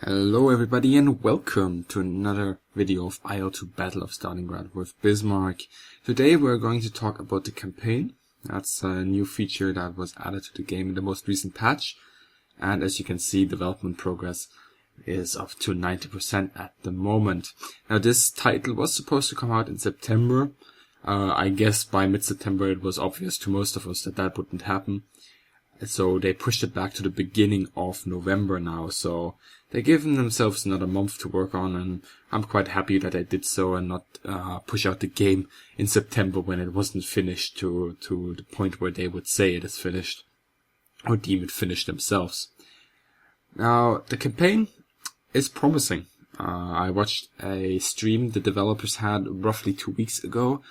Hello everybody and welcome to another video of IL-2 Battle of Stalingrad with Bismarck. Today we're going to talk about the campaign. That's a new feature that was added to the game in the most recent patch. And as you can see, development progress is up to 90% at the moment. Now this title was supposed to come out in September. I guess by mid-September it was obvious to most of us that that wouldn't happen. So they pushed it back to the beginning of November now, so they're giving themselves another month to work on, and I'm quite happy that they did so and not push out the game in September when it wasn't finished to the point where they would say it is finished, or deem it finished themselves. Now, the campaign is promising. I watched a stream the developers had roughly 2 weeks ago,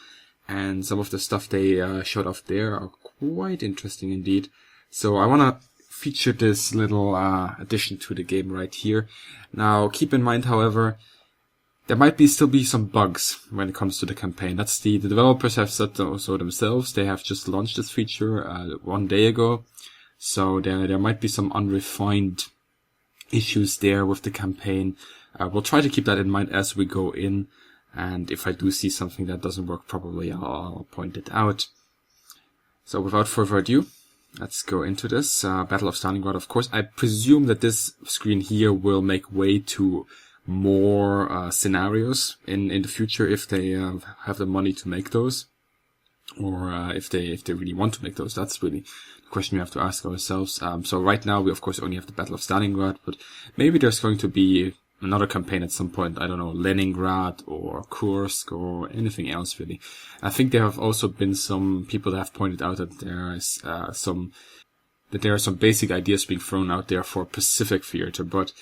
and some of the stuff they showed off there are quite interesting indeed. So I want to feature this little addition to the game right here. Now, keep in mind, however, there might still be some bugs when it comes to the campaign. That's the developers have said so themselves. They have just launched this feature 1 day ago. So there might be some unrefined issues there with the campaign. We'll try to keep that in mind as we go in. And if I do see something that doesn't work properly, I'll point it out. So without further ado, let's go into this. Battle of Stalingrad, of course. I presume that this screen here will make way to more scenarios in the future if they have the money to make those. Or if they really want to make those. That's really the question we have to ask ourselves. So right now we of course only have the Battle of Stalingrad, but maybe there's going to be another campaign at some point. I don't know, Leningrad or Kursk or anything else really. I think there have also been some people that have pointed out that there are some basic ideas being thrown out there for Pacific theater, but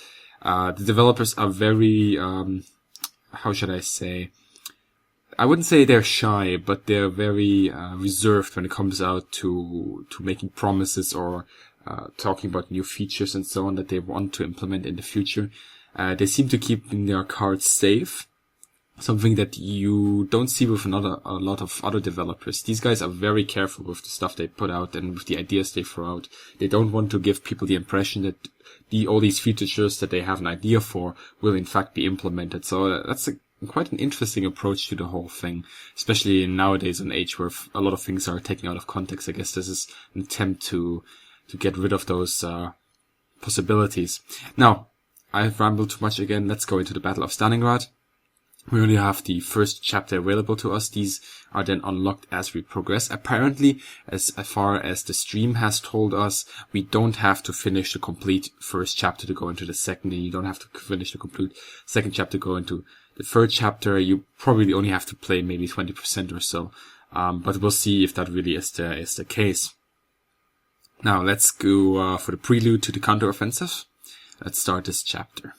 the developers are very how should I say? I wouldn't say they're shy, but they're very reserved when it comes out to making promises or talking about new features and so on that they want to implement in the future. They seem to keep their cards safe, something that you don't see with a lot of other developers. These guys are very careful with the stuff they put out and with the ideas they throw out. They don't want to give people the impression that all these features that they have an idea for will in fact be implemented. So that's quite an interesting approach to the whole thing, especially nowadays, an age where a lot of things are taken out of context. I guess this is an attempt to get rid of those possibilities. Now, I've rambled too much again. Let's go into the Battle of Stalingrad. We only have the first chapter available to us. These are then unlocked as we progress. Apparently, as far as the stream has told us, we don't have to finish the complete first chapter to go into the second, and you don't have to finish the complete second chapter to go into the third chapter. You probably only have to play maybe 20% or so. But we'll see if that really is the case. Now, let's go for the prelude to the counteroffensive. Let's start this chapter.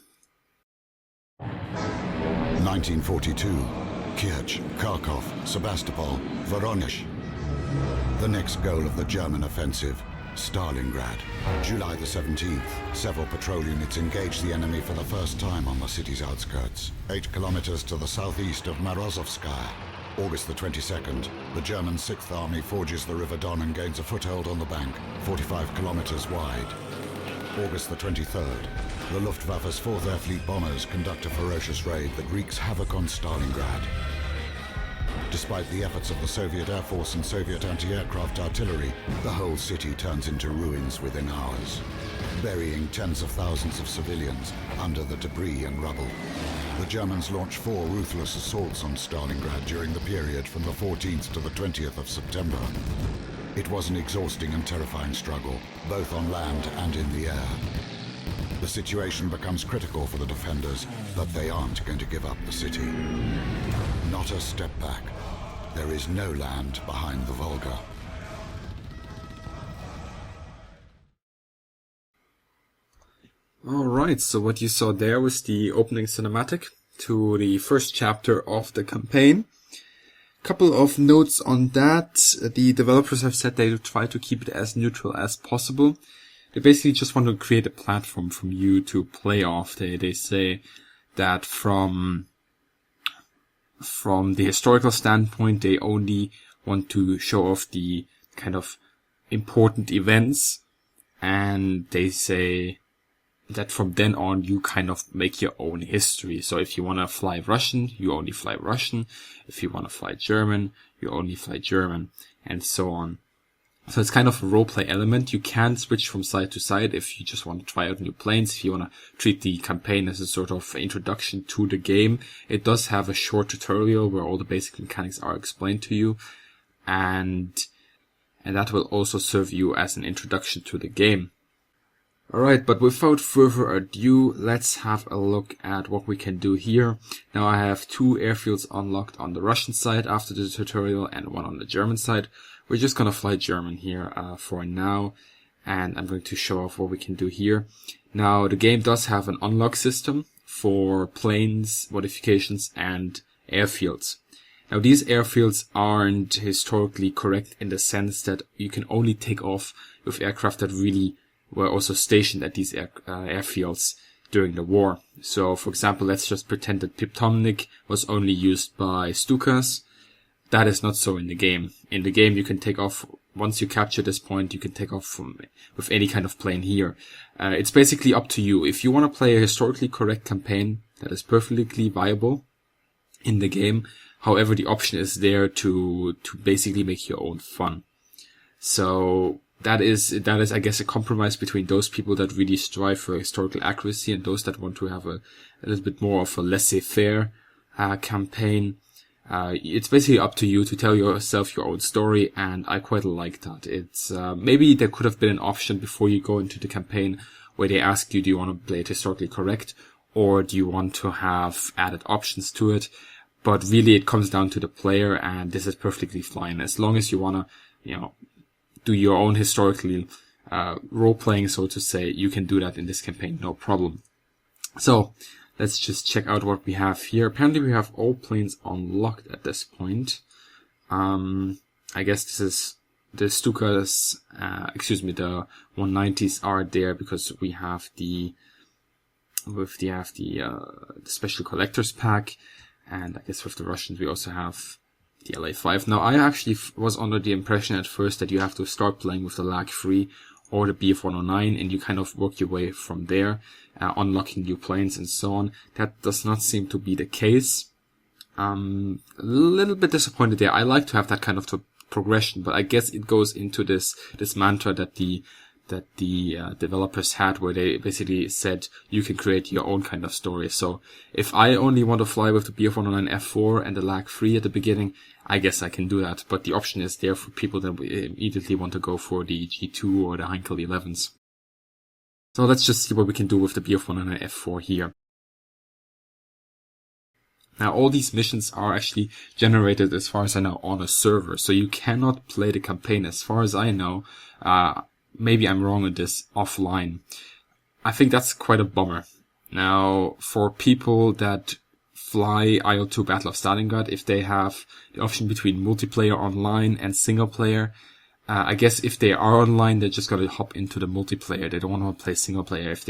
1942. Kirch, Kharkov, Sebastopol, Voronezh. The next goal of the German offensive, Stalingrad. July the 17th, several patrol units engaged the enemy for the first time on the city's outskirts, 8 kilometers to the southeast of Morozovskaya. August the 22nd, the German 6th Army forges the River Don and gains a foothold on the bank, 45 kilometers wide. August the 23rd, the Luftwaffe's 4th Air Fleet bombers conduct a ferocious raid that wreaks havoc on Stalingrad. Despite the efforts of the Soviet Air Force and Soviet anti-aircraft artillery, the whole city turns into ruins within hours, burying tens of thousands of civilians under the debris and rubble. The Germans launch 4 ruthless assaults on Stalingrad during the period from the 14th to the 20th of September. It was an exhausting and terrifying struggle, both on land and in the air. The situation becomes critical for the defenders, but they aren't going to give up the city. Not a step back. There is no land behind the Volga. Alright, so what you saw there was the opening cinematic to the first chapter of the campaign. Couple of notes on that. The developers have said they try to keep it as neutral as possible. They basically just want to create a platform from you to play off. They say that from the historical standpoint, they only want to show off the kind of important events, and they say that from then on you kind of make your own history. So if you want to fly Russian, you only fly Russian. If you want to fly German, you only fly German, and so on. So it's kind of a roleplay element. You can switch from side to side if you just want to try out new planes, if you want to treat the campaign as a sort of introduction to the game. It does have a short tutorial where all the basic mechanics are explained to you, and that will also serve you as an introduction to the game. Alright, but without further ado, let's have a look at what we can do here. Now I have 2 airfields unlocked on the Russian side after the tutorial and 1 on the German side. We're just gonna fly German here for now, and I'm going to show off what we can do here. Now the game does have an unlock system for planes, modifications and airfields. Now these airfields aren't historically correct in the sense that you can only take off with aircraft that really were also stationed at these airfields during the war. So, for example, let's just pretend that Piptomnik was only used by Stukas. That is not so in the game. In the game, you can take off, once you capture this point, you can take off with any kind of plane here. It's basically up to you. If you want to play a historically correct campaign that is perfectly viable in the game, however, the option is there to basically make your own fun. So, that is, I guess, a compromise between those people that really strive for historical accuracy and those that want to have a little bit more of a laissez-faire campaign. It's basically up to you to tell yourself your own story, and I quite like that. It's maybe there could have been an option before you go into the campaign where they ask you, do you want to play it historically correct, or do you want to have added options to it? But really, it comes down to the player, and this is perfectly fine as long as you want to, do your own historically role-playing, so to say. You can do that in this campaign, no problem. So, let's just check out what we have here. Apparently we have all planes unlocked at this point. I guess this is the Stukas, the 190s are there because we have the special collector's pack, and I guess with the Russians we also have the LA5. Now, I actually was under the impression at first that you have to start playing with the LAG-3 or the BF-109, and you kind of work your way from there, unlocking new planes and so on. That does not seem to be the case. A little bit disappointed there. I like to have that kind of progression, but I guess it goes into this mantra that the developers had, where they basically said you can create your own kind of story. So if I only want to fly with the BF-109 F4 and the LAG-3 at the beginning, I guess I can do that. But the option is there for people that immediately want to go for the G2 or the Heinkel 11s. So let's just see what we can do with the BF-109 F4 here. Now, all these missions are actually generated, as far as I know, on a server. So you cannot play the campaign, as far as I know. Maybe I'm wrong on this, offline. I think that's quite a bummer. Now, for people that fly IL-2 Battle of Stalingrad, if they have the option between multiplayer online and single player, I guess if they are online, they're just gonna hop into the multiplayer. They don't want to play single player. If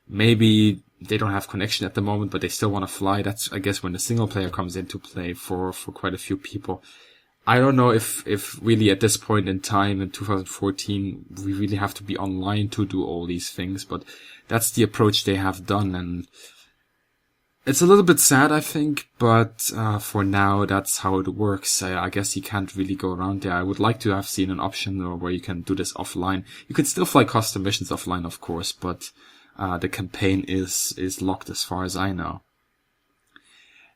maybe they don't have connection at the moment, but they still want to fly, that's, I guess, when the single player comes into play for quite a few people. I don't know if really at this point in time in 2014 we really have to be online to do all these things, but that's the approach they have done, and it's a little bit sad, I think, but for now that's how it works. I guess you can't really go around there. I would like to have seen an option where you can do this offline. You can still fly custom missions offline, of course, but the campaign is locked as far as I know.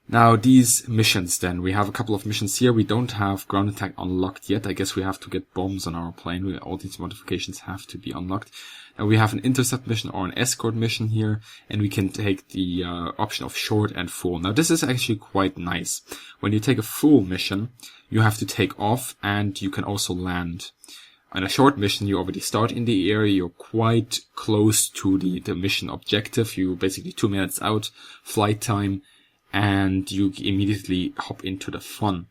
Now, these missions then. We have a couple of missions here. We don't have ground attack unlocked yet. I guess we have to get bombs on our plane. All these modifications have to be unlocked. Now, we have an intercept mission or an escort mission here, and we can take the option of short and full. Now, this is actually quite nice. When you take a full mission, you have to take off, and you can also land. On a short mission, you already start in the area. You're quite close to the mission objective. You're basically 2 minutes out, flight time, and you immediately hop into the fun.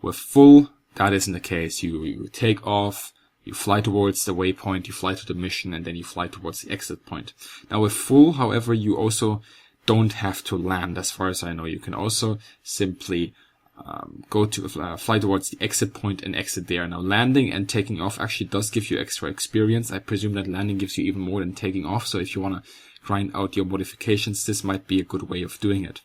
With full, that isn't the case. You take off, you fly towards the waypoint, you fly to the mission, and then you fly towards the exit point. Now with full, however, you also don't have to land, as far as I know. You can also simply go to fly towards the exit point and exit there. Now landing and taking off actually does give you extra experience. I presume that landing gives you even more than taking off, so if you want to grind out your modifications, this might be a good way of doing it.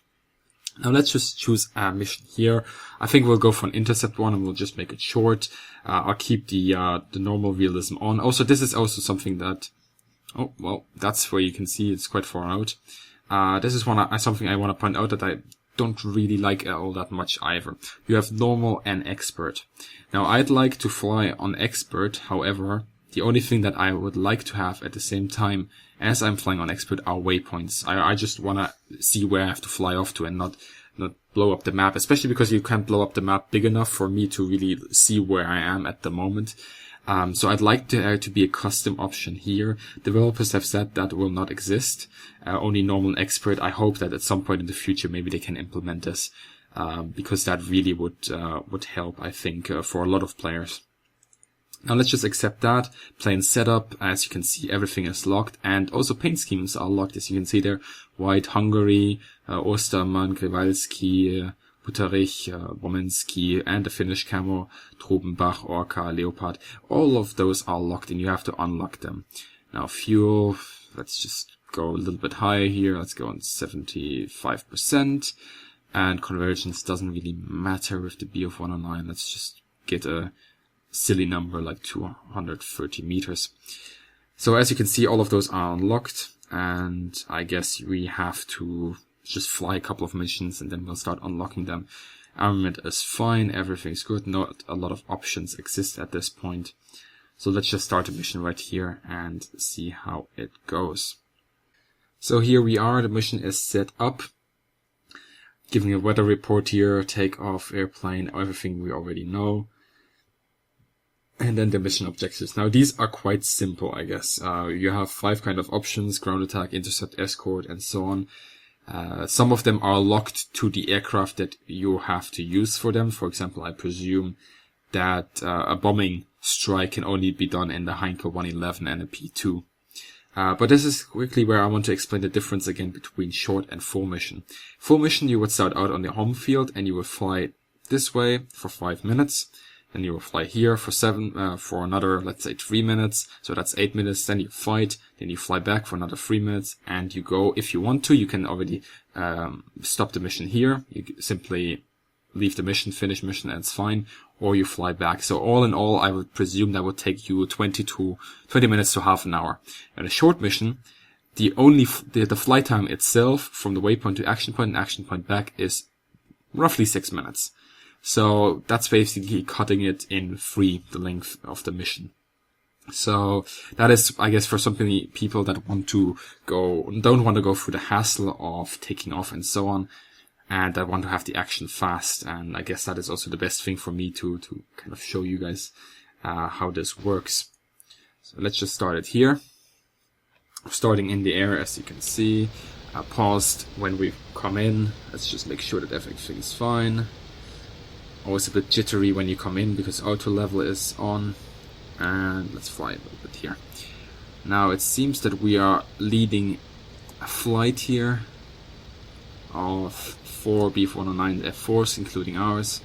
Now let's just choose a mission here. I think we'll go for an intercept one and we'll just make it short. I'll keep the normal realism on. Also, this is also something that, oh well, that's where you can see it's quite far out. This is something I want to point out that I don't really like all that much either. You have normal and expert. Now I'd like to fly on expert, however, the only thing that I would like to have at the same time as I'm flying on expert are waypoints. I just want to see where I have to fly off to and not blow up the map, especially because you can't blow up the map big enough for me to really see where I am at the moment. So I'd like there to be a custom option here. Developers have said that will not exist. Only normal and expert. I hope that at some point in the future maybe they can implement this, because that really would help, I think, for a lot of players. Now let's just accept that. Plane setup, as you can see, everything is locked, and also paint schemes are locked, as you can see there. White Hungary, Ostermann, Grewalski, Butterich, Wominski, and the Finnish camo, Trubenbach, Orca, Leopard. All of those are locked and you have to unlock them. Now fuel, let's just go a little bit higher here. Let's go on 75%. And convergence doesn't really matter with the B of 109. Let's just get a silly number like 230 meters. So as you can see, all of those are unlocked, and I guess we have to just fly a couple of missions and then we'll start unlocking them. Armament is fine, everything's good, not a lot of options exist at this point. So let's just start a mission right here and see how it goes. So here we are, the mission is set up. Giving a weather report here, takeoff, airplane, everything we already know. And then the mission objectives. Now these are quite simple, I guess. You have 5 kind of options: ground attack, intercept, escort, and so on. Some of them are locked to the aircraft that you have to use for them. For example, I presume that a bombing strike can only be done in the Heinkel 111 and a P2. But this is quickly where I want to explain the difference again between short and full mission. Full mission, you would start out on the home field and you would fly this way for 5 minutes. Then you will fly here for for another, let's say 3 minutes. So that's 8 minutes. Then you fight. Then you fly back for another 3 minutes. And you go, if you want to, you can already stop the mission here. You simply leave the mission, finish mission, and it's fine. Or you fly back. So all in all, I would presume that would take you 20 minutes to half an hour. And a short mission, the flight time itself from the waypoint to action point and action point back is roughly 6 minutes. So that's basically cutting it in 3, the length of the mission. So that is, I guess, for some people that don't want to go through the hassle of taking off and so on, and that want to have the action fast. And I guess that is also the best thing for me to kind of show you guys how this works. So let's just start it here. Starting in the air, as you can see. Paused when we come in. Let's just make sure that everything's fine. Always a bit jittery when you come in because auto level is on. And let's fly a little bit here. Now it seems that we are leading a flight here of 4 B-109 F4s, including ours.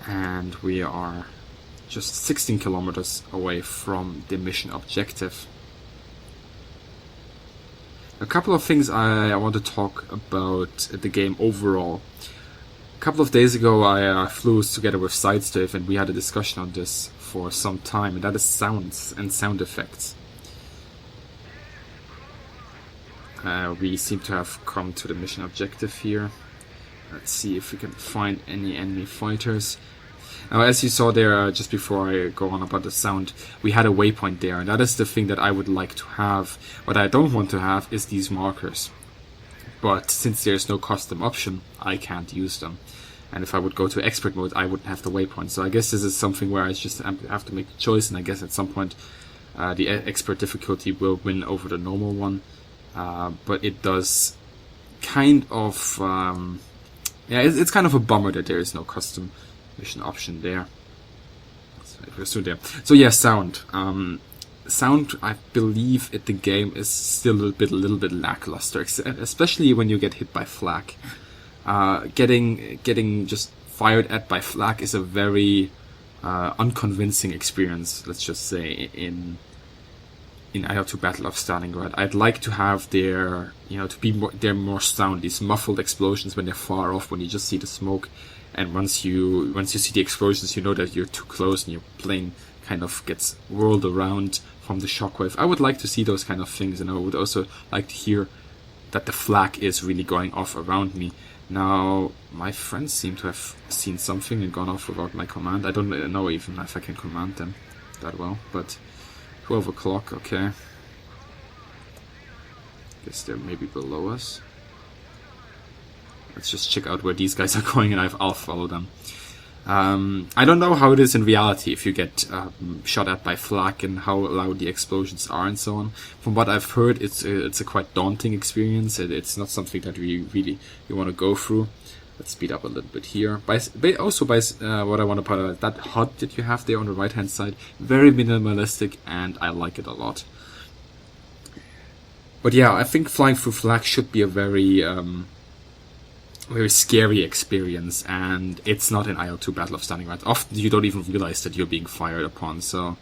And we are just 16 kilometers away from the mission objective. A couple of things I want to talk about the game overall. A couple of days ago I flew together with Sidestave and we had a discussion on this for some time, and that is sounds and sound effects. We seem to have come to the mission objective here. Let's see if we can find any enemy fighters. Now, as you saw there, just before I go on about the sound, we had a waypoint there, and that is the thing that I would like to have. What I don't want to have is these markers. But since there's no custom option, I can't use them. And if I would go to expert mode, I wouldn't have the waypoint. So I guess this is something where I just have to make a choice, and I guess at some point the expert difficulty will win over the normal one. But it does kind of... it's kind of a bummer that there is no custom mission option there. So yeah, sound. Sound, I believe the game is still a little bit lackluster, especially when you get hit by flak. getting just fired at by flak is a very unconvincing experience, let's just say, in IL-2 Battle of Stalingrad. I'd like to have their, to be more sound, these muffled explosions when they're far off, when you just see the smoke, and once you see the explosions, you know that you're too close and your plane kind of gets whirled around from the shockwave. I would like to see those kind of things, and I would also like to hear that the flak is really going off around me. Now, my friends seem to have seen something and gone off without my command. I don't know even if I can command them that well, but 12 o'clock, okay. Guess they're maybe below us. Let's just check out where these guys are going, and I'll follow them. I don't know how it is in reality if you get shot at by flak and how loud the explosions are and so on. From what I've heard, it's a quite daunting experience. It's not something that you want to go through. Let's speed up a little bit here. What I want to point out, that HUD that you have there on the right hand side, very minimalistic, and I like it a lot. But yeah, I think flying through flak should be a very scary experience, and it's not in IL-2 Battle of Stalingrad. Often you don't even realize that you're being fired upon, so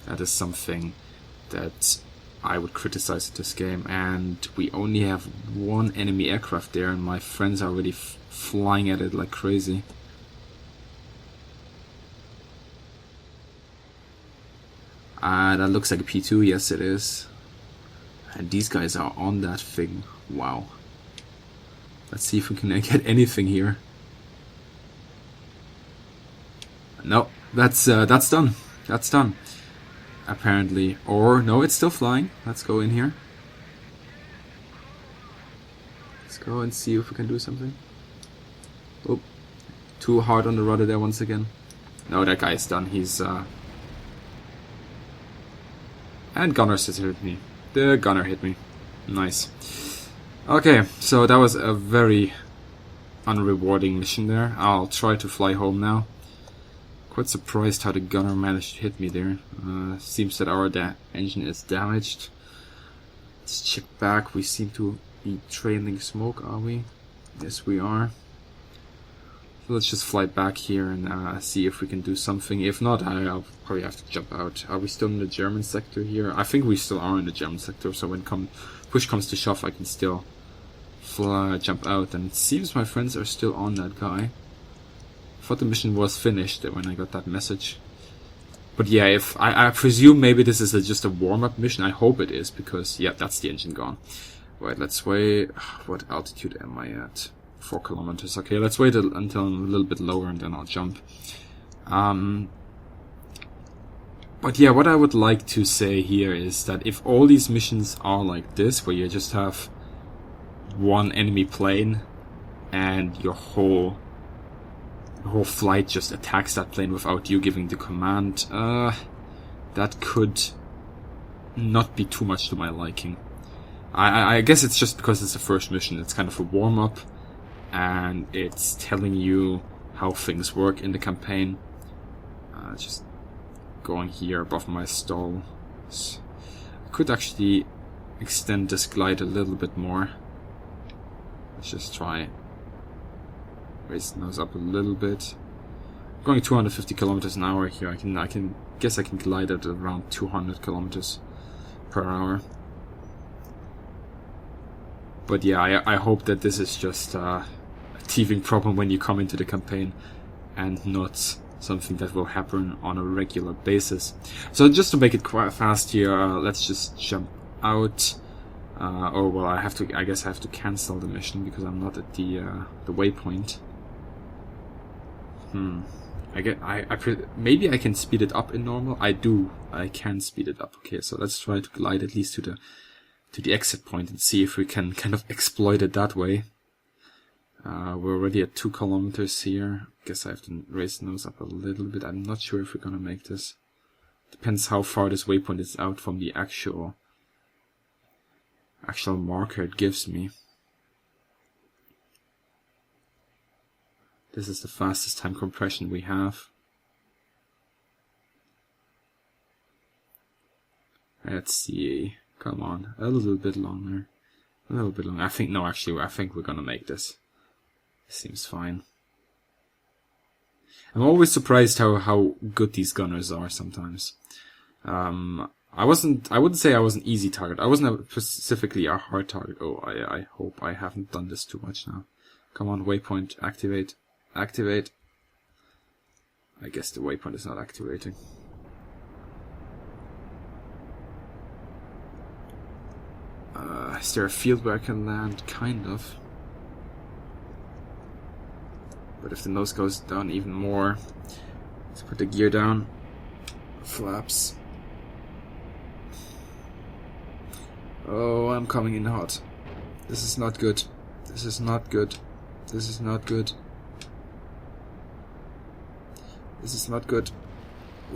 that is something that I would criticize in this game. And we only have one enemy aircraft there, and my friends are already flying at it like crazy. That looks like a P2, yes it is. And these guys are on that thing, wow. Let's see if we can get anything here. No, that's done. That's done. Apparently. Or, no, it's still flying. Let's go in here. Let's go and see if we can do something. Oh, too hard on the rudder there once again. No, that guy is done. He's, And gunner says hit me. The gunner hit me. Nice. Okay, so that was a very unrewarding mission there. I'll try to fly home now. Quite surprised how the gunner managed to hit me there. Seems that our engine is damaged. Let's check back. We seem to be trailing smoke, are we? Yes, we are. So let's just fly back here and see if we can do something. If not, I'll probably have to jump out. Are we still in the German sector here? I think we still are in the German sector, so when push comes to shove, I can still jump out. And it seems my friends are still on that guy. I thought the mission was finished when I got that message. But yeah, if I presume maybe this is just a warm-up mission. I hope it is, because yeah, that's the engine gone. Right, let's wait. What altitude am I at? 4 kilometers. Okay, let's wait until I'm a little bit lower and then I'll jump. But yeah, what I would like to say here is that if all these missions are like this, where you just have one enemy plane and your whole flight just attacks that plane without you giving the command, that could not be too much to my liking. I guess it's just because it's the first mission. It's kind of a warm-up, and it's telling you how things work in the campaign. Just going here above my stall. I could actually extend this glide a little bit more. Let's just try raise the nose up a little bit. I'm going 250 kilometers an hour here. I can guess I can glide at around 200 kilometers per hour. But yeah, I hope that this is just a teething problem when you come into the campaign and not something that will happen on a regular basis. So just to make it quite fast here, let's just jump out. Oh well, I guess I have to cancel the mission because I'm not at the waypoint. Maybe I can speed it up in normal. I can speed it up. Okay, so let's try to glide at least to the exit point and see if we can kind of exploit it that way. We're already at 2 kilometers here. Guess I have to raise the nose up a little bit. I'm not sure if we're gonna make this. Depends how far this waypoint is out from the actual marker it gives me. This is the fastest time compression we have. Let's see. Come on, a little bit longer. A little bit longer. I think we're gonna make this. Seems fine. I'm always surprised how good these gunners are sometimes. I wouldn't say I was an easy target. I wasn't specifically a hard target. Oh, I hope I haven't done this too much now. Come on, waypoint, activate. Activate. I guess the waypoint is not activating. Is there a field where I can land? Kind of. But if the nose goes down even more, let's put the gear down. Flaps. Oh, I'm coming in hot. This is not good. This is not good. This is not good. This is not good.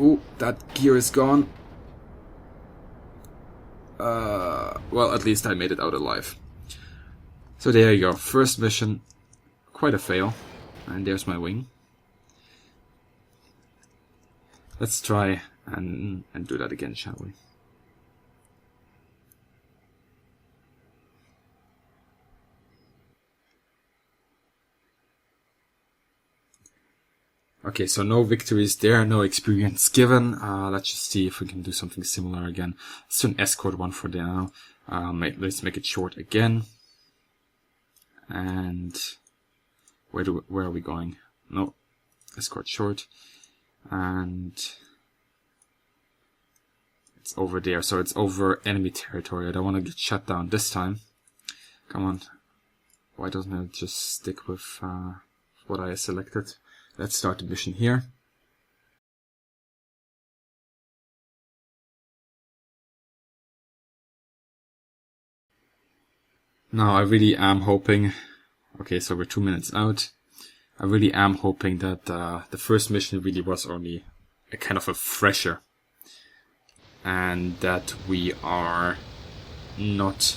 Ooh, that gear is gone. Well, at least I made it out alive. So there you go. First mission. Quite a fail. And there's my wing. Let's try and do that again, shall we? Okay, so no victories there, no experience given. Let's just see if we can do something similar again. Let's do an escort one for now. Let's make it short again. And where are we going? No, escort short. And it's over there, so it's over enemy territory. I don't want to get shut down this time. Come on. Why doesn't it just stick with what I selected? Let's start the mission here. Now I really am hoping, okay, so we're 2 minutes out. I really am hoping that the first mission really was only a kind of a fresher. And that we are not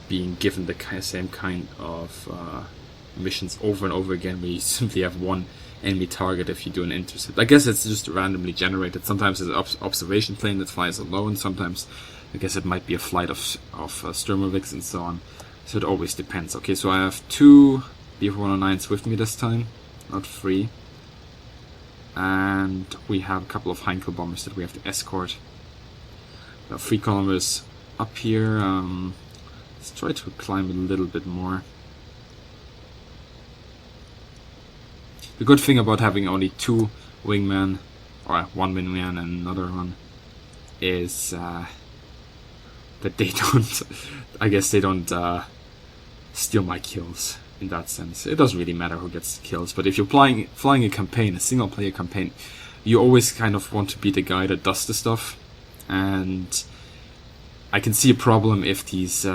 being given the same kind of missions over and over again where you simply have one enemy target if you do an intercept. I guess it's just randomly generated. Sometimes it's an observation plane that flies alone. Sometimes I guess it might be a flight of Sturmovix and so on. So it always depends. Okay, so I have 2 Bf-109s with me this time, not 3. And we have a couple of Heinkel bombers that we have to escort. We have 3 kilometers up here. Let's try to climb a little bit more. The good thing about having only 2 wingmen, or 1 wingman and another one, is that they don't, I guess they don't steal my kills in that sense. It doesn't really matter who gets kills, but if you're flying a campaign, a single player campaign, you always kind of want to be the guy that does the stuff. And I can see a problem if these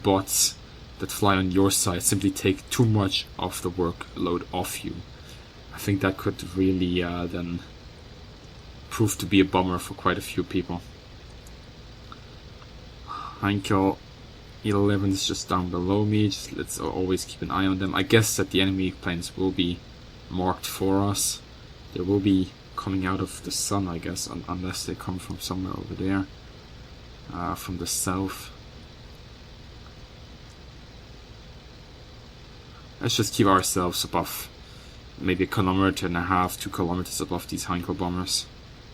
bots that fly on your side simply take too much of the workload off you. I think that could really then prove to be a bummer for quite a few people. Heinkel 11 is just down below me. Just let's always keep an eye on them. I guess that the enemy planes will be marked for us. They will be coming out of the sun, I guess, unless they come from somewhere over there, from the south. Let's just keep ourselves above, maybe 1.5 kilometers, 2 kilometers above these Heinkel bombers,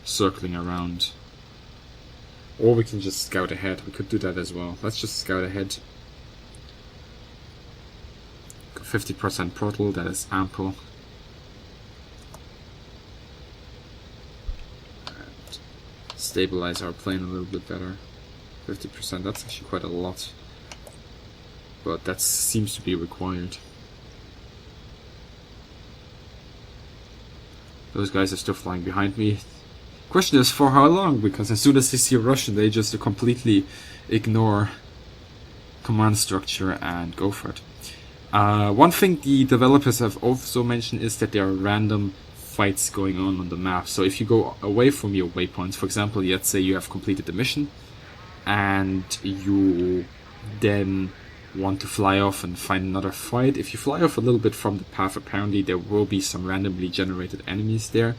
circling around. Or we can just scout ahead. We could do that as well. Let's just scout ahead. 50% throttle, that is ample. And stabilize our plane a little bit better. 50%, that's actually quite a lot. But that seems to be required. Those guys are still flying behind me. Question is for how long, because as soon as they see a Russian they just completely ignore command structure and go for it. One thing the developers have also mentioned is that there are random fights going on the map. So if you go away from your waypoints, for example, let's say you have completed the mission and you then want to fly off and find another fight. If you fly off a little bit from the path, apparently there will be some randomly generated enemies there.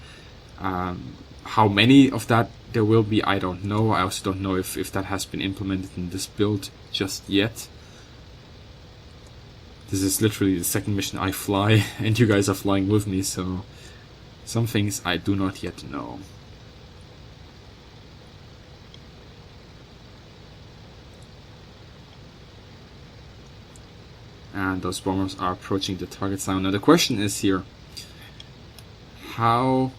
How many of that there will be, I don't know. I also don't know if that has been implemented in this build just yet. This is literally the second mission I fly, and you guys are flying with me, so some things I do not yet know. And those bombers are approaching the targets now. Now the question is here, how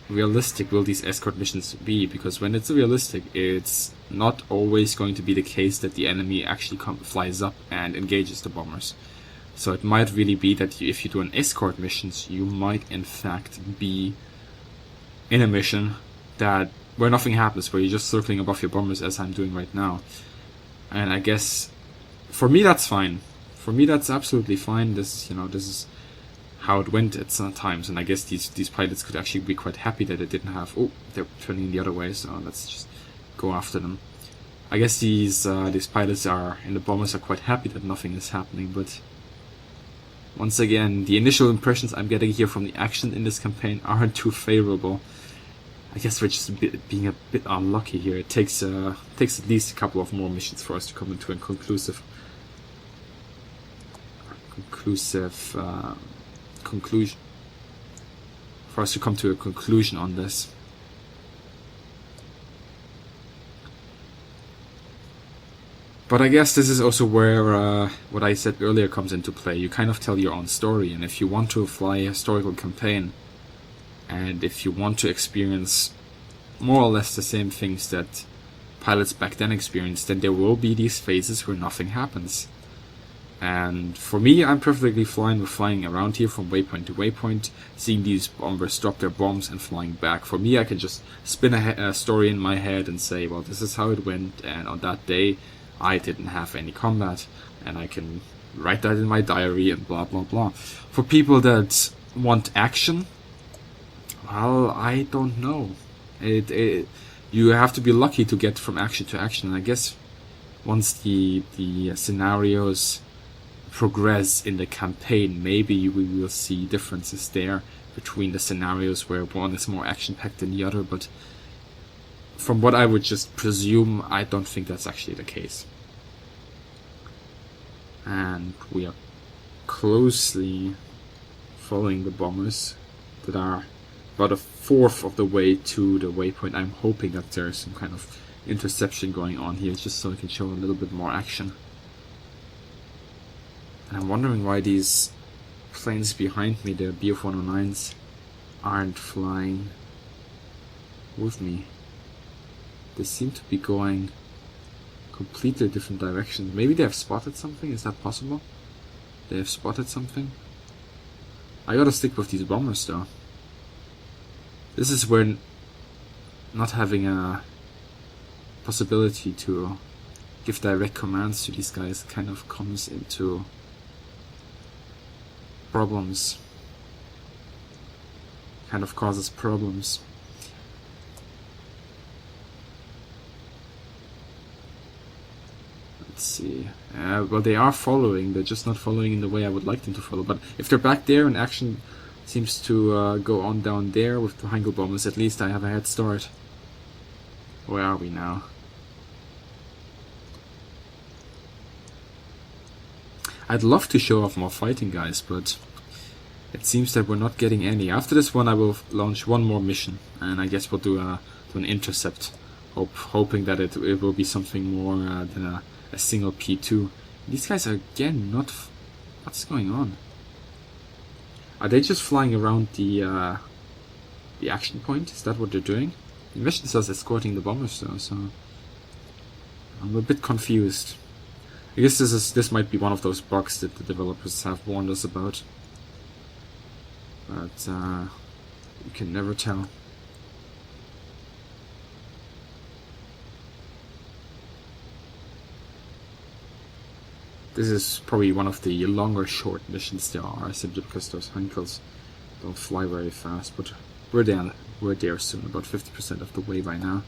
realistic will these escort missions be? Because when it's realistic, it's not always going to be the case that the enemy actually flies up and engages the bombers. So it might really be that if you do an escort missions, you might in fact be in a mission that where nothing happens, where you're just circling above your bombers as I'm doing right now. And I guess for me that's fine. For me that's absolutely fine. This is how it went at some times, and I guess these pilots could actually be quite happy that it didn't have. Oh, they're turning the other way, so let's just go after them. I guess these pilots and the bombers are quite happy that nothing is happening, but once again, the initial impressions I'm getting here from the action in this campaign aren't too favorable. I guess we're just being a bit unlucky here. It takes at least a couple of more missions for us to come into a conclusion. For us to come to a conclusion on this. But I guess this is also where what I said earlier comes into play. You kind of tell your own story, and if you want to fly a historical campaign, and if you want to experience more or less the same things that pilots back then experienced, then there will be these phases where nothing happens. And for me, I'm perfectly fine with flying around here from waypoint to waypoint, seeing these bombers drop their bombs and flying back. For me, I can just spin a story in my head and say, well, this is how it went, and on that day I didn't have any combat, and I can write that in my diary and blah blah blah. For people that want action, well, I don't know. You have to be lucky to get from action to action, and I guess once the scenarios progress in the campaign, maybe we will see differences there between the scenarios where one is more action-packed than the other, but from what I would just presume, I don't think that's actually the case. And we are closely following the bombers that are about a fourth of the way to the waypoint. I'm hoping that there's some kind of interception going on here, just so I can show a little bit more action. And I'm wondering why these planes behind me, the Bf-109s, aren't flying with me. They seem to be going completely different directions. Maybe they have spotted something? Is that possible? They have spotted something? I gotta stick with these bombers though. This is where not having a possibility to give direct commands to these guys kind of comes into problems. Kind of causes problems. Let's see. Well, they are following. They're just not following in the way I would like them to follow. But if they're back there and action seems to go on down there with the Heinkel bombers, at least I have a head start. Where are we now? I'd love to show off more fighting, guys, but it seems that we're not getting any. After this one I will launch one more mission, and I guess we'll do an intercept, hoping that it will be something more than a single P2. These guys are again not... What's going on? Are they just flying around the action point? Is that what they're doing? The mission says escorting the bombers though, so I'm a bit confused. I guess this might be one of those bugs that the developers have warned us about, but you can never tell. This is probably one of the longer short missions there are, simply because those Henkels don't fly very fast, but we're there soon, about 50% of the way by now.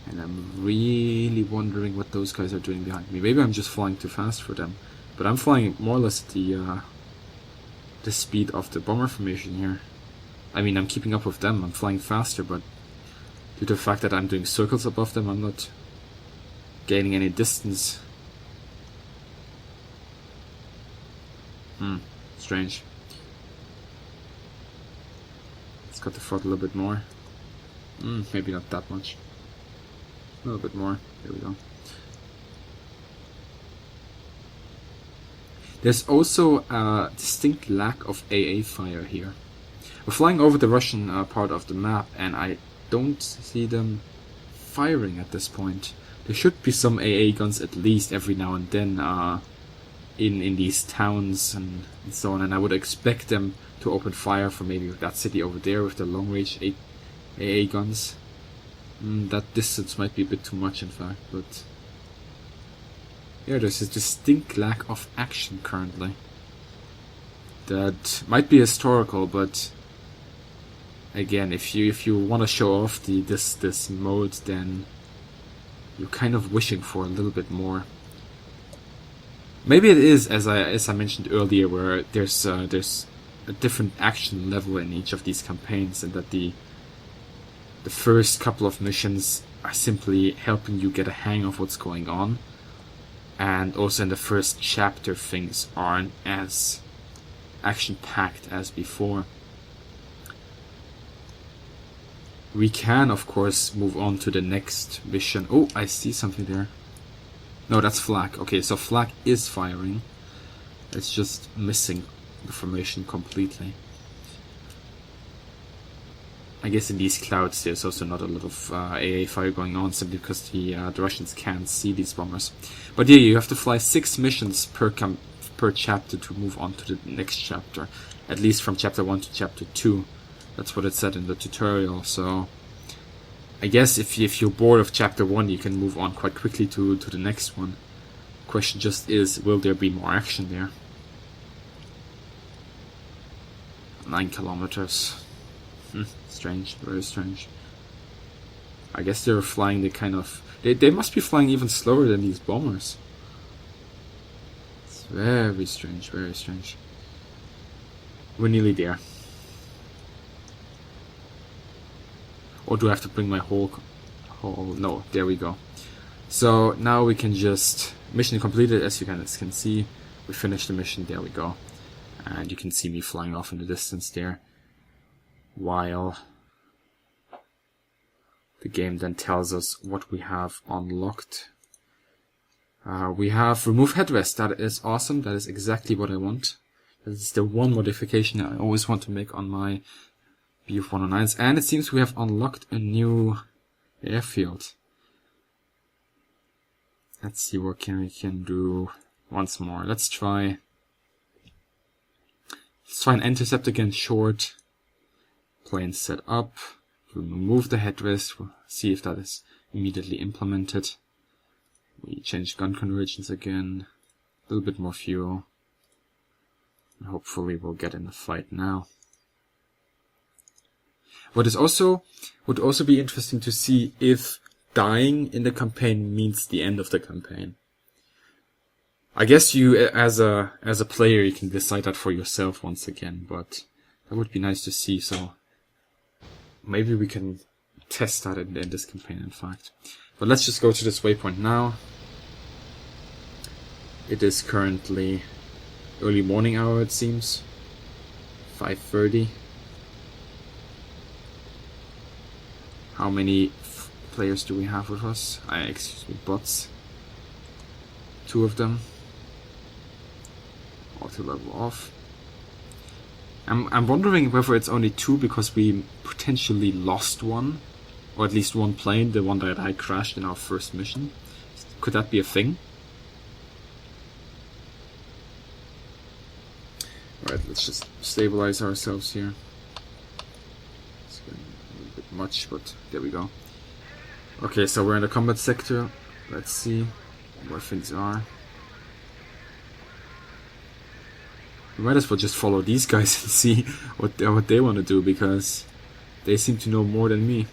And I'm really wondering what those guys are doing behind me. Maybe I'm just flying too fast for them, but I'm flying more or less at the speed of the bomber formation here. I mean, I'm keeping up with them. I'm flying faster, but due to the fact that I'm doing circles above them, I'm not gaining any distance. Strange. Let's cut the front a little bit more. Maybe not that much. A little bit more. There we go. There's also a distinct lack of AA fire here. We're flying over the Russian part of the map, and I don't see them firing at this point. There should be some AA guns at least every now and then in these towns and so on, and I would expect them to open fire from maybe that city over there with the long-range AA guns. That distance might be a bit too much, in fact, but yeah, there's a distinct lack of action currently. That might be historical, but again, if you want to show off this mode, then you're kind of wishing for a little bit more. Maybe it is, as I mentioned earlier, where there's a different action level in each of these campaigns, and that the first couple of missions are simply helping you get a hang of what's going on, and also in the first chapter things aren't as action-packed as before. We can, of course, move on to the next mission. Oh, I see something there. No, that's Flak. Okay, so Flak is firing. It's just missing the formation completely. I guess in these clouds there's also not a lot of AA fire going on, simply because the Russians can't see these bombers. But yeah, you have to fly 6 missions per chapter to move on to the next chapter. At least from chapter 1 to chapter 2. That's what it said in the tutorial, so I guess if you're bored of chapter 1, you can move on quite quickly to the next one. Question just is, will there be more action there? 9 kilometers. Strange, very strange. I guess they're flying the kind of... They must be flying even slower than these bombers. It's very strange, very strange. We're nearly there. Or do I have to bring my whole... No, there we go. So now we can just... Mission completed, as you guys can see. We finished the mission, there we go. And you can see me flying off in the distance there. While the game then tells us what we have unlocked. We have remove headrest. That is awesome. That is exactly what I want. That is the one modification I always want to make on my Bf 109s. And it seems we have unlocked a new airfield. Let's see what we can do once more. Let's try an intercept again, short. Plane set up. We'll remove the headrest. We'll see if that is immediately implemented. We change gun conversions again. A little bit more fuel. And hopefully we'll get in the fight now. What is also would also be interesting to see if dying in the campaign means the end of the campaign. I guess you, as a player, you can decide that for yourself once again, but that would be nice to see. So maybe we can test that in this campaign, in fact. But let's just go to this waypoint now. It is currently early morning hour, it seems. 5:30. How many players do we have with us? Excuse me, bots. 2 of them. Auto level off. I'm wondering whether it's only 2 because we potentially lost one, or at least one plane, the one that I crashed in our first mission. Could that be a thing? Alright, let's just stabilize ourselves here. It's getting a little bit much, but there we go. Okay, so we're in the combat sector. Let's see where things are. We might as well just follow these guys and see what they want to do, because they seem to know more than me.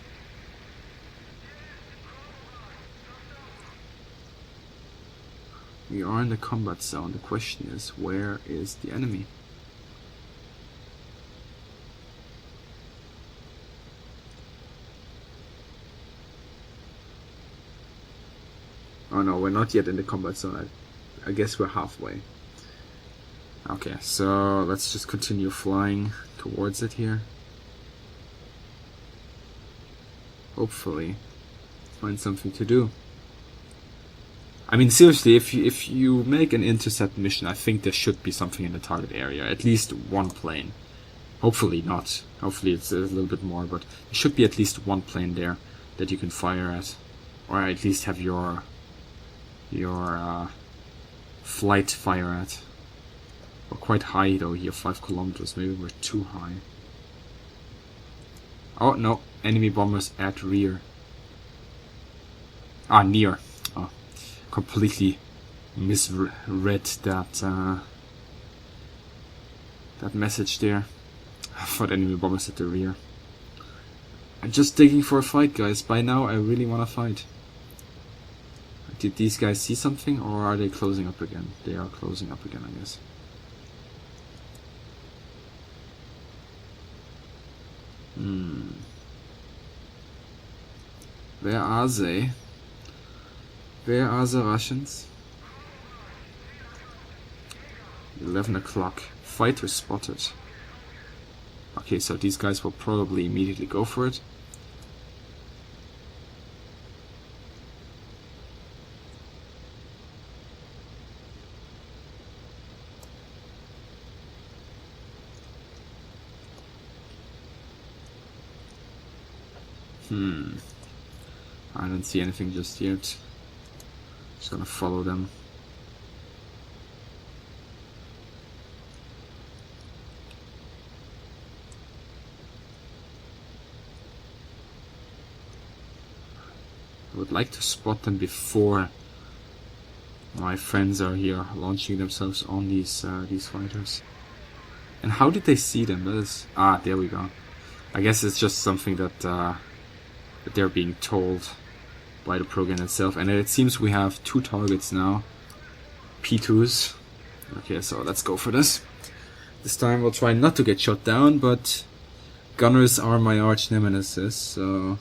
We are in the combat zone. The question is, where is the enemy? Oh no, we're not yet in the combat zone. I guess we're halfway. Okay, so let's just continue flying towards it here. Hopefully find something to do. I mean, seriously, if you make an intercept mission, I think there should be something in the target area. At least one plane. Hopefully not. Hopefully it's a little bit more, but there should be at least one plane there that you can fire at. Or at least have your flight fire at. We're quite high though here, 5 kilometers. Maybe we're too high. Oh no, enemy bombers at rear. Ah, near. Oh, completely misread that that message there. I thought enemy bombers at the rear. I'm just digging for a fight, guys. By now I really want to fight. Did these guys see something, or are they closing up again? They are closing up again, I guess. Where are they? Where are the Russians? 11 o'clock. Fighter spotted. Okay, so these guys will probably immediately go for it. I don't see anything just yet. Just gonna follow them. I would like to spot them before my friends are here launching themselves on these fighters. And how did they see them? That is, there we go. I guess it's just something that that they're being told by the program itself. And it seems we have 2 targets now. P2s. Okay, so let's go for this. This time we'll try not to get shot down, but gunners are my arch nemesis, so...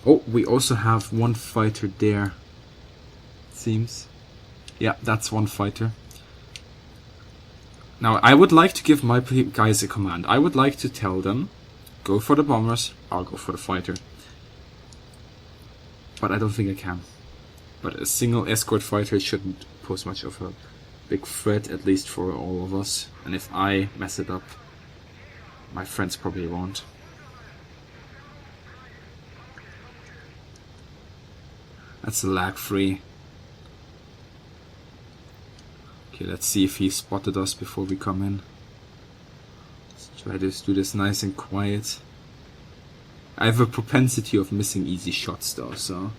Oh, we also have 1 fighter there. It seems. Yeah, that's 1 fighter. Now, I would like to give my guys a command. I would like to tell them, go for the bombers, I'll go for the fighter. But I don't think I can. But a single escort fighter shouldn't pose much of a big threat, at least for all of us. And if I mess it up, my friends probably won't. That's lag free. Okay, let's see if he spotted us before we come in. Let's try to do this nice and quiet. I have a propensity of missing easy shots though, so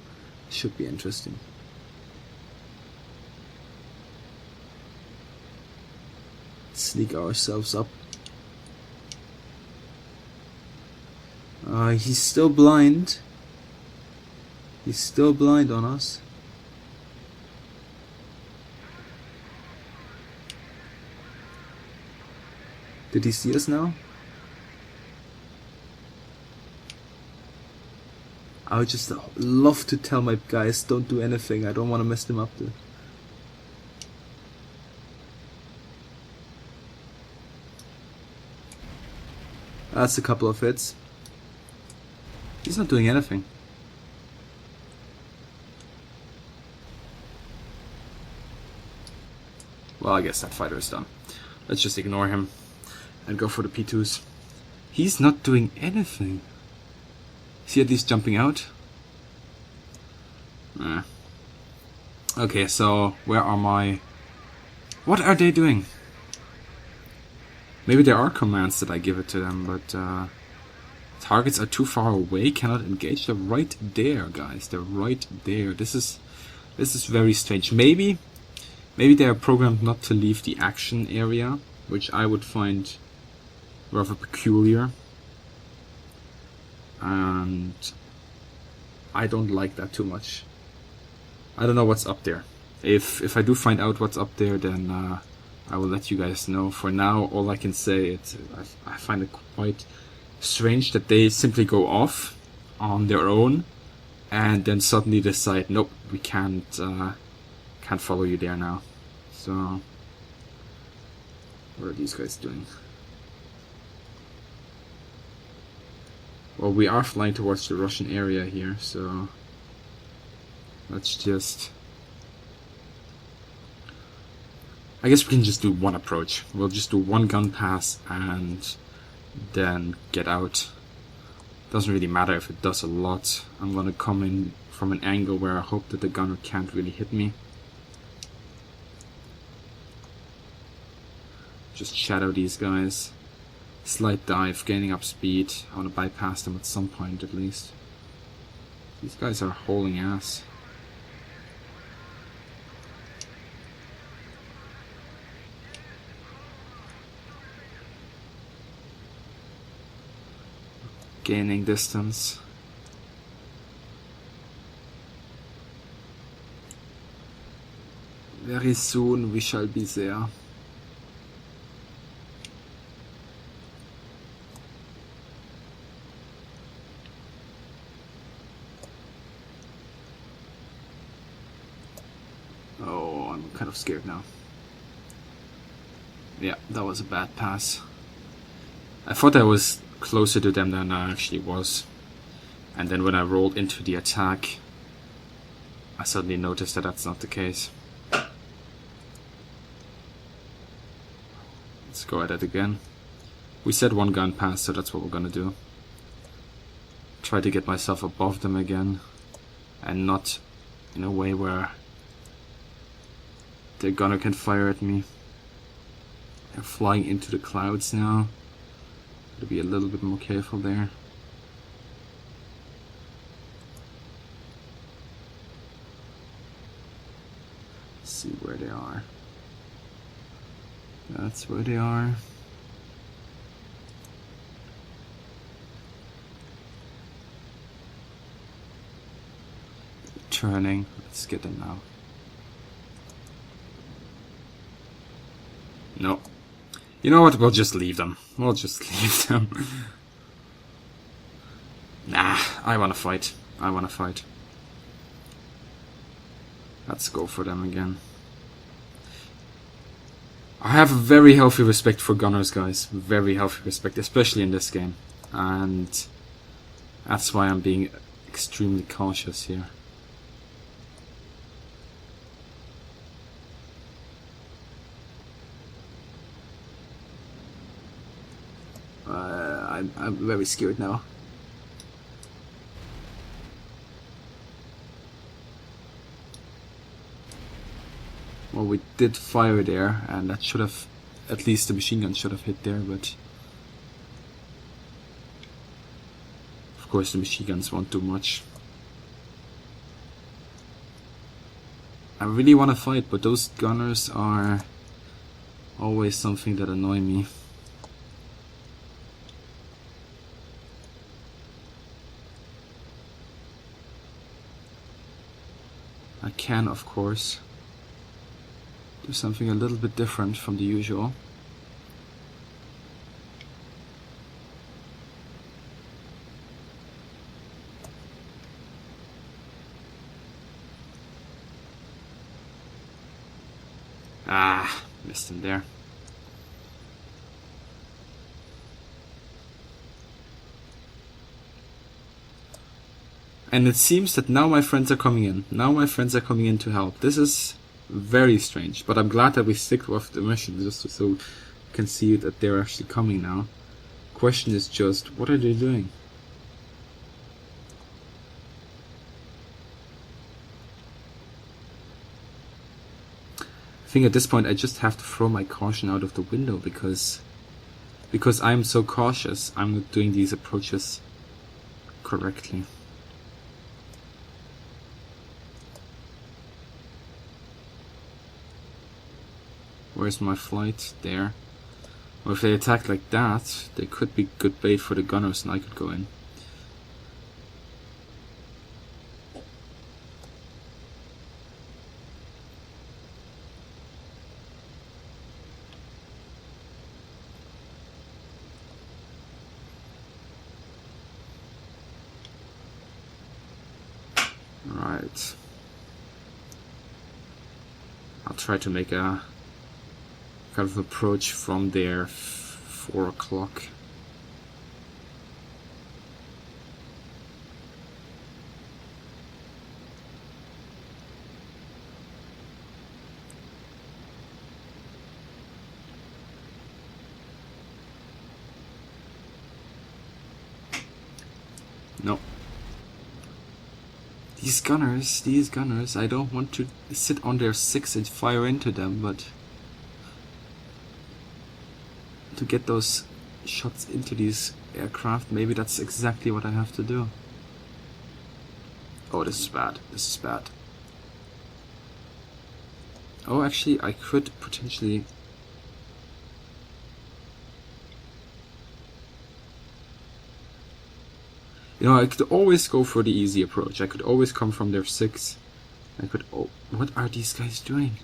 it should be interesting. Sneak ourselves up. He's still blind. He's still blind on us. Did he see us now? I would just love to tell my guys, don't do anything. I don't want to mess them up though. That's a couple of hits. He's not doing anything. Well, I guess that fighter is done. Let's just ignore him and go for the P2s. He's not doing anything. Is he at least jumping out? Nah. Okay, so where are my... What are they doing? Maybe there are commands that I give it to them, but targets are too far away, cannot engage. They're right there, guys. They're right there. This is very strange. Maybe they are programmed not to leave the action area, which I would find rather peculiar. And I don't like that too much. I don't know what's up there. If I do find out what's up there, then I will let you guys know. For now, all I can say is I find it quite strange that they simply go off on their own and then suddenly decide, nope, we can't follow you there now. So what are these guys doing? Well, we are flying towards the Russian area here, so let's just... I guess we can just do one approach. We'll just do one gun pass and then get out. Doesn't really matter if it does a lot. I'm gonna come in from an angle where I hope that the gunner can't really hit me. Just shadow these guys. Slight dive, gaining up speed. I want to bypass them at some point at least. These guys are hauling ass. Gaining distance. Very soon we shall be there. Oh, I'm kind of scared now. Yeah, that was a bad pass. I thought I was closer to them than I actually was. And then when I rolled into the attack, I suddenly noticed that that's not the case. Let's go at it again. We said one gun pass, so that's what we're gonna do. Try to get myself above them again, and not in a way where the gunner can fire at me. They're flying into the clouds now. Gotta be a little bit more careful there. Let's see where they are. That's where they are. Turning. Let's get them now. No. You know what? We'll just leave them. We'll just leave them. Nah, I wanna fight. I wanna fight. Let's go for them again. I have a very healthy respect for gunners, guys. Very healthy respect, especially in this game. And that's why I'm being extremely cautious here. I'm very scared now. Well, we did fire there, and that should have, at least the machine gun should have hit there, but of course the machine guns won't do much. I really want to fight, but those gunners are always something that annoy me. I can, of course, do something a little bit different from the usual. Ah, missed him there. And it seems that now my friends are coming in. Now my friends are coming in to help. This is very strange, but I'm glad that we stick with the mission just so we can see that they're actually coming now. Question is just, what are they doing? I think at this point I just have to throw my caution out of the window because I'm so cautious. I'm not doing these approaches correctly. Where's my flight? There. Well, if they attack like that, they could be good bait for the gunners and I could go in. Alright. I'll try to make a kind of approach from there, 4 o'clock. No. These gunners, I don't want to sit on their 6 and fire into them, but to get those shots into these aircraft, maybe that's exactly what I have to do. Oh, this is bad. This is bad. Oh, actually, I could potentially... You know, I could always go for the easy approach. I could always come from their 6. I could... Oh, what are these guys doing?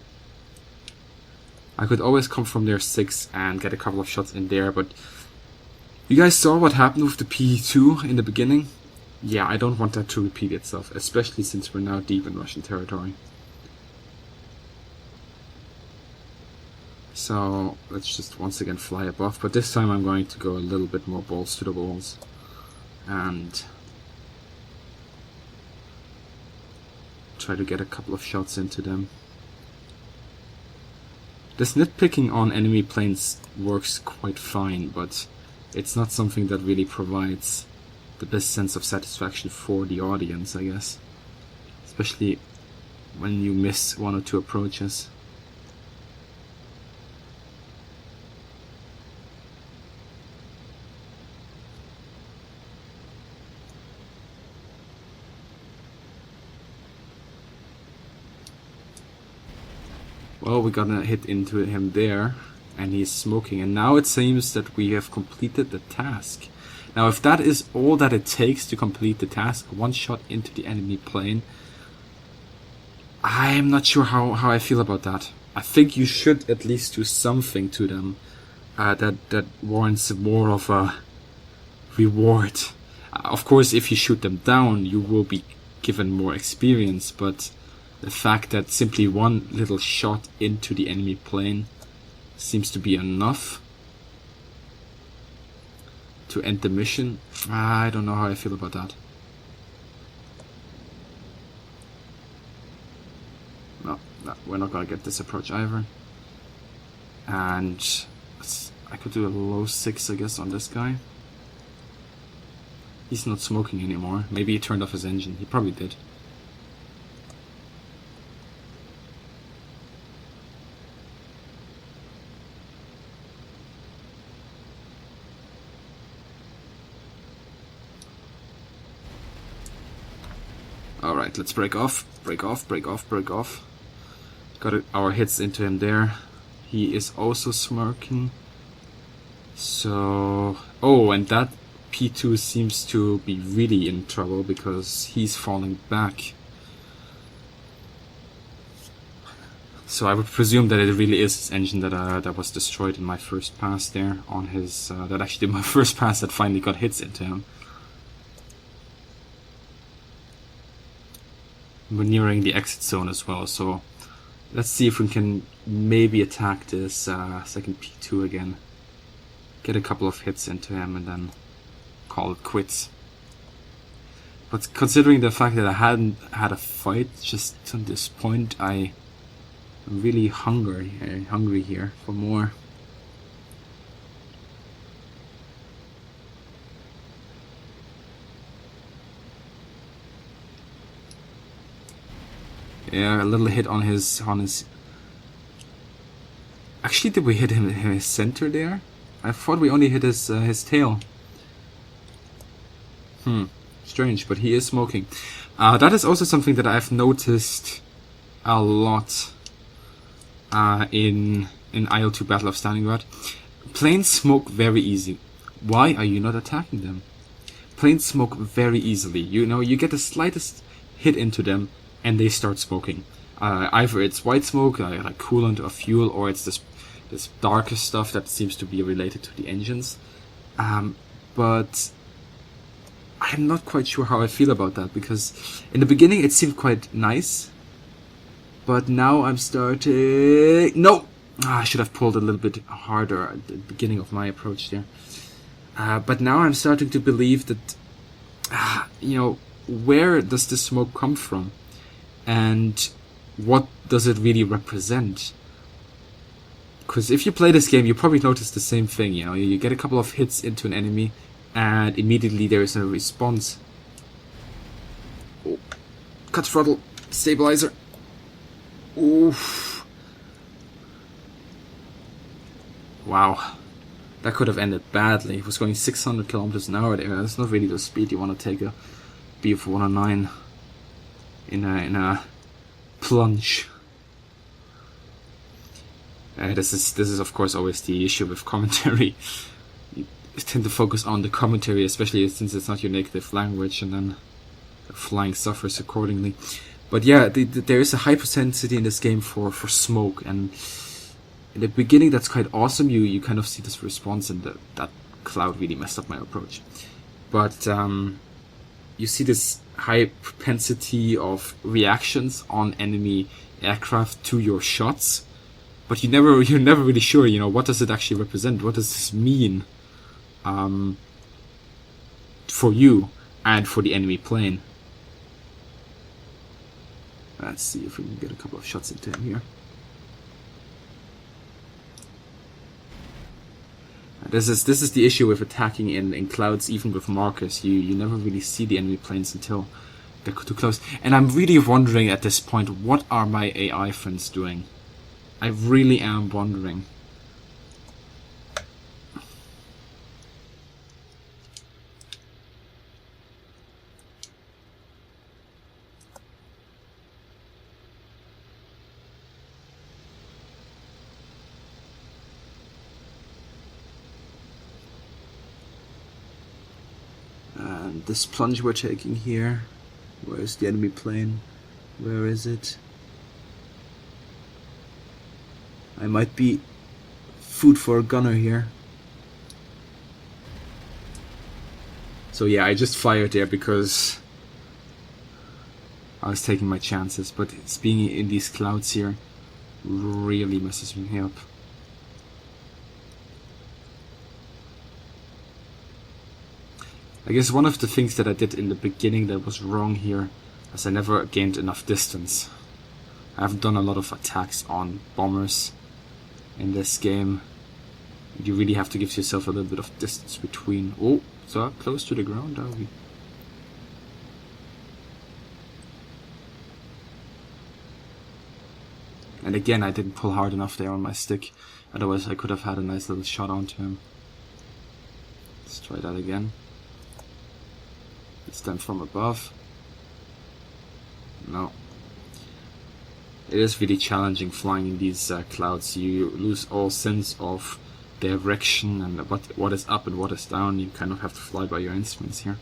I could always come from their 6 and get a couple of shots in there, but... You guys saw what happened with the P2 in the beginning? Yeah, I don't want that to repeat itself, especially since we're now deep in Russian territory. So, let's just once again fly above, but this time I'm going to go a little bit more balls to the walls. And try to get a couple of shots into them. This nitpicking on enemy planes works quite fine, but it's not something that really provides the best sense of satisfaction for the audience, I guess. Especially when you miss 1 or 2 approaches. Well, we got a hit into him there, and he's smoking, and now it seems that we have completed the task. Now, if that is all that it takes to complete the task, 1 shot into the enemy plane, I'm not sure how I feel about that. I think you should at least do something to them that warrants more of a reward. Of course, if you shoot them down, you will be given more experience, but the fact that simply 1 little shot into the enemy plane seems to be enough to end the mission. I don't know how I feel about that. No, we're not gonna get this approach either. And I could do a low 6, I guess, on this guy. He's not smoking anymore. Maybe he turned off his engine. He probably did. Alright, let's break off. Break off, break off, break off. Got our hits into him there. He is also smirking. So... Oh, and that P2 seems to be really in trouble because he's falling back. So I would presume that it really is his engine that was destroyed in my first pass there on his... that actually my first pass that finally got hits into him. We're nearing the exit zone as well, so let's see if we can maybe attack this second P2 again. Get a couple of hits into him and then call it quits. But considering the fact that I hadn't had a fight just to this point, I'm really hungry here for more. Yeah, a little hit on his... Actually, did we hit him in his center there? I thought we only hit his tail. Strange, but he is smoking. That is also something that I've noticed a lot in IL-2 Battle of Stalingrad. Planes smoke very easy. Why are you not attacking them? Planes smoke very easily. You know, you get the slightest hit into them and they start smoking. Either it's white smoke, like coolant or fuel, or it's this darker stuff that seems to be related to the engines. But I'm not quite sure how I feel about that, because in the beginning it seemed quite nice, but now I'm starting... No! I should have pulled a little bit harder at the beginning of my approach there. But now I'm starting to believe that, you know, where does the smoke come from? And what does it really represent? Because if you play this game, you probably notice the same thing, you know, you get a couple of hits into an enemy, and immediately there is a response. Oh. Cut throttle, stabilizer. Oof. Wow. That could have ended badly. It was going 600 kilometers an hour there. That's not really the speed you want to take a BF-109 in a plunge. This is of course always the issue with commentary. You tend to focus on the commentary, especially since it's not your native language, and then the flying suffers accordingly. But yeah, there is a high propensity in this game for smoke, and in the beginning that's quite awesome. You kind of see this response, and that cloud really messed up my approach. But you see this high propensity of reactions on enemy aircraft to your shots, but you're never really sure, you know, what does it actually represent? What does this mean for you and for the enemy plane? Let's see if we can get a couple of shots into him here. This is the issue with attacking in clouds, even with markers. You never really see the enemy planes until they're too close. And I'm really wondering at this point, what are my AI friends doing? I really am wondering. And this plunge we're taking here, where's the enemy plane? Where is it? I might be food for a gunner here. So yeah, I just fired there because I was taking my chances, but it's being in these clouds here really messes me up. I guess one of the things that I did in the beginning that was wrong here is I never gained enough distance. I haven't done a lot of attacks on bombers in this game. You really have to give yourself a little bit of distance between. Oh, so close to the ground are we? And again, I didn't pull hard enough there on my stick. Otherwise I could have had a nice little shot onto him. Let's try that again. It's them from above. No. It is really challenging flying in these clouds. You lose all sense of direction and what is up and what is down. You kind of have to fly by your instruments here.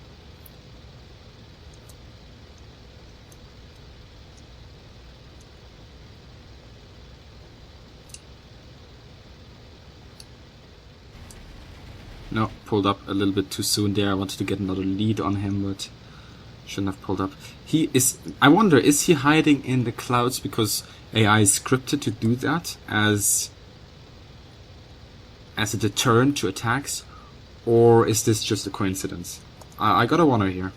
No, pulled up a little bit too soon there. I wanted to get another lead on him, but shouldn't have pulled up. He is... I wonder, is he hiding in the clouds because AI is scripted to do that as a deterrent to attacks? Or is this just a coincidence? I got a oneer here.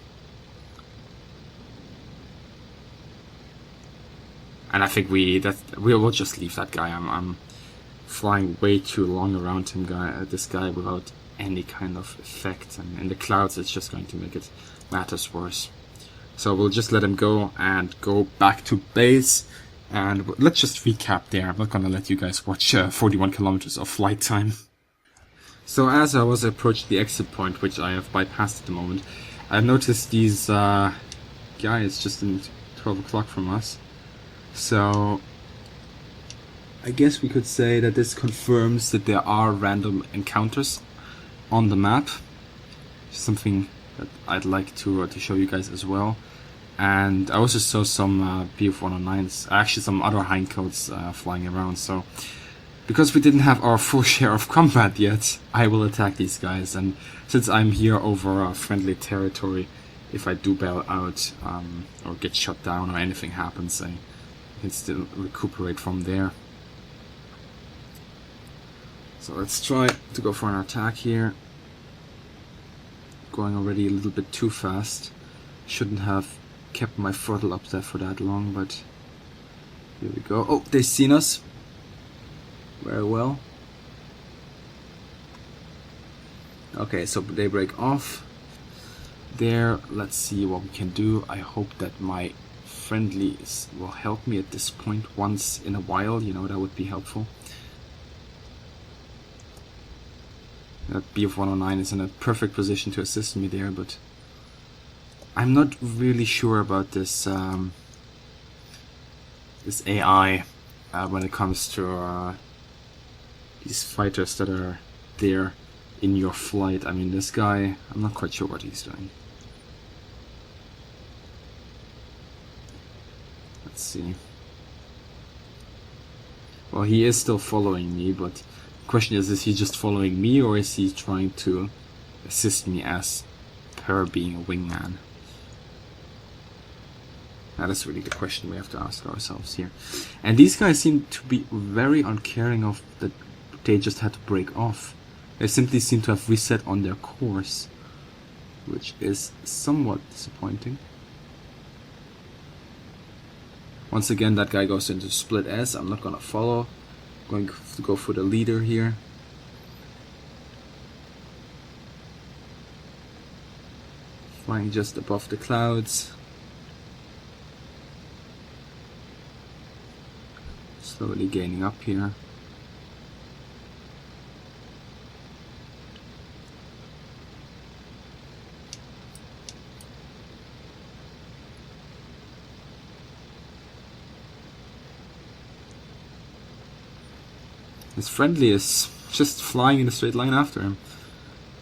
And I think we'll just leave that guy. I'm flying way too long around him, this guy without any kind of effect, and in the clouds it's just going to make it matters worse. So we'll just let him go and go back to base, and let's just recap there. I'm not gonna let you guys watch 41 kilometers of flight time. So as I was approaching the exit point, which I have bypassed at the moment, I've noticed these guys just in 12 o'clock from us. So I guess we could say that this confirms that there are random encounters on the map. Something that I'd like to show you guys as well. And I also saw some BF-109s, actually some other hindcoats flying around. So because we didn't have our full share of combat yet, I will attack these guys. And since I'm here over friendly territory, if I do bail out or get shot down or anything happens, I can still recuperate from there. So let's try to go for an attack here. Going already a little bit too fast. Shouldn't have kept my throttle up there for that long, but here we go. Oh, they've seen us very well. Okay, so they break off there. Let's see what we can do. I hope that my friendlies will help me at this point once in a while, you know, that would be helpful. That BF-109 is in a perfect position to assist me there, but I'm not really sure about this this AI when it comes to these fighters that are there in your flight. I mean, this guy, I'm not quite sure what he's doing. Let's see. Well, he is still following me, but the question is he just following me, or is he trying to assist me as per being a wingman? That is really the question we have to ask ourselves here. And these guys seem to be very uncaring of that they just had to break off. They simply seem to have reset on their course, which is somewhat disappointing. Once again, that guy goes into split S. I'm not gonna follow. I'm going to go for the leader here. Flying just above the clouds. Slowly gaining up here. His friendly is just flying in a straight line after him.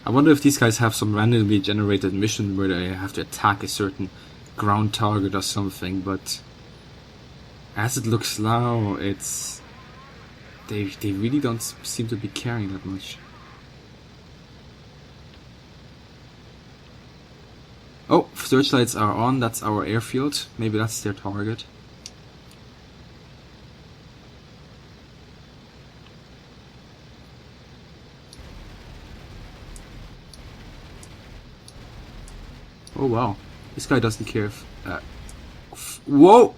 I wonder if these guys have some randomly generated mission where they have to attack a certain ground target or something, but as it looks now, it's they really don't seem to be caring that much. Oh, searchlights are on. That's our airfield. Maybe that's their target. Oh wow, this guy doesn't care if... whoa!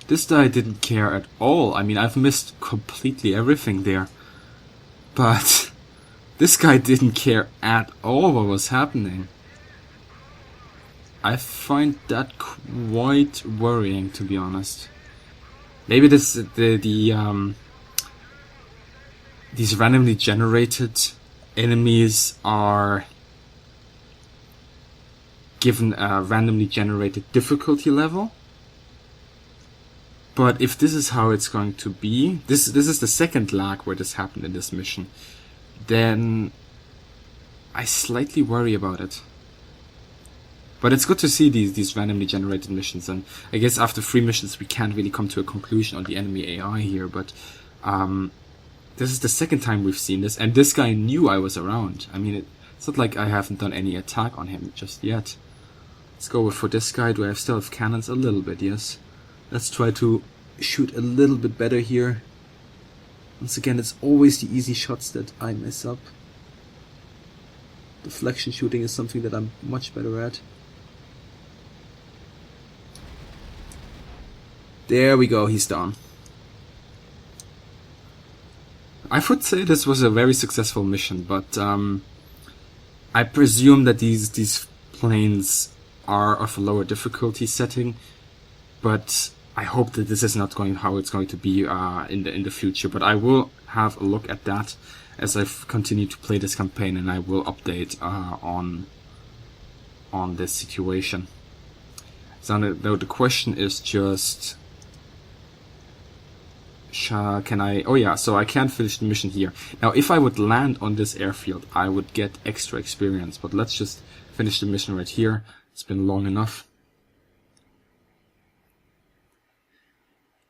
This guy didn't care at all. I mean, I've missed completely everything there. But this guy didn't care at all what was happening. I find that quite worrying, to be honest. Maybe this these randomly generated enemies are given a randomly generated difficulty level. But if this is how it's going to be, this is the second lag where this happened in this mission, then I slightly worry about it. But it's good to see these randomly generated missions, and I guess after 3 missions we can't really come to a conclusion on the enemy AI here, but this is the second time we've seen this, and this guy knew I was around. I mean, it's not like I haven't done any attack on him just yet. Let's go for this guy. Do I still have cannons? A little bit, yes. Let's try to shoot a little bit better here. Once again, it's always the easy shots that I mess up. Deflection shooting is something that I'm much better at. There we go, he's down. I would say this was a very successful mission, but I presume that these planes are of a lower difficulty setting, but I hope that this is not going how it's going to be in the future. But I will have a look at that as I continue to play this campaign, and I will update on this situation. So now the question is just, can I... Oh yeah, so I can't finish the mission here. Now if I would land on this airfield, I would get extra experience, but let's just finish the mission right here. It's been long enough.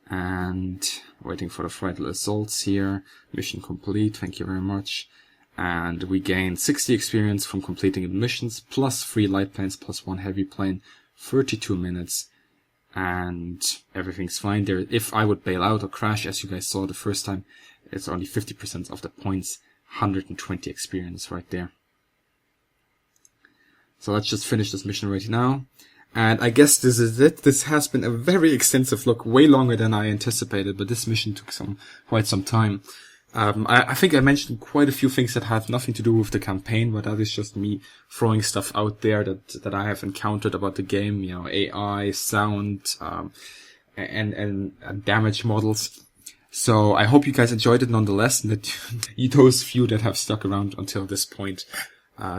And waiting for the frontal assaults here. Mission complete, thank you very much. And we gain 60 experience from completing missions, plus 3 light planes, plus 1 heavy plane, 32 minutes, and everything's fine there. If I would bail out or crash, as you guys saw the first time, it's only 50% of the points, 120 experience right there. So let's just finish this mission right now. And I guess this is it. This has been a very extensive look, way longer than I anticipated, but this mission took quite some time. I think I mentioned quite a few things that have nothing to do with the campaign, but that is just me throwing stuff out there that I have encountered about the game, you know, AI, sound, and damage models. So I hope you guys enjoyed it nonetheless, and that those few that have stuck around until this point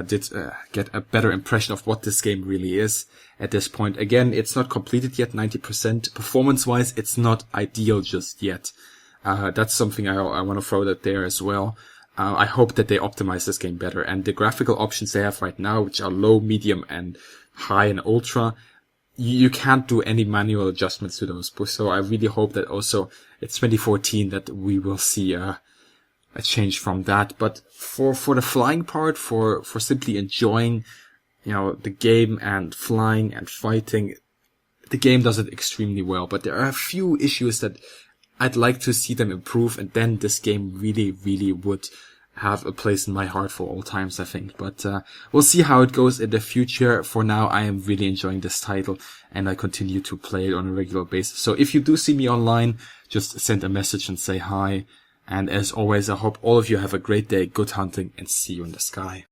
did get a better impression of what this game really is at this point. Again, it's not completed yet, 90%. Performance-wise, it's not ideal just yet. That's something I want to throw out there as well. I hope that they optimize this game better. And the graphical options they have right now, which are low, medium, and high and ultra, you can't do any manual adjustments to those. So I really hope that also it's 2014 that we will see a change from that. But for the flying part, for simply enjoying, you know, the game and flying and fighting, the game does it extremely well. But there are a few issues that I'd like to see them improve, and then this game really, really would have a place in my heart for all times, I think. But we'll see how it goes in the future. For now, I am really enjoying this title, and I continue to play it on a regular basis. So if you do see me online, just send a message and say hi. And as always, I hope all of you have a great day, good hunting, and see you in the sky.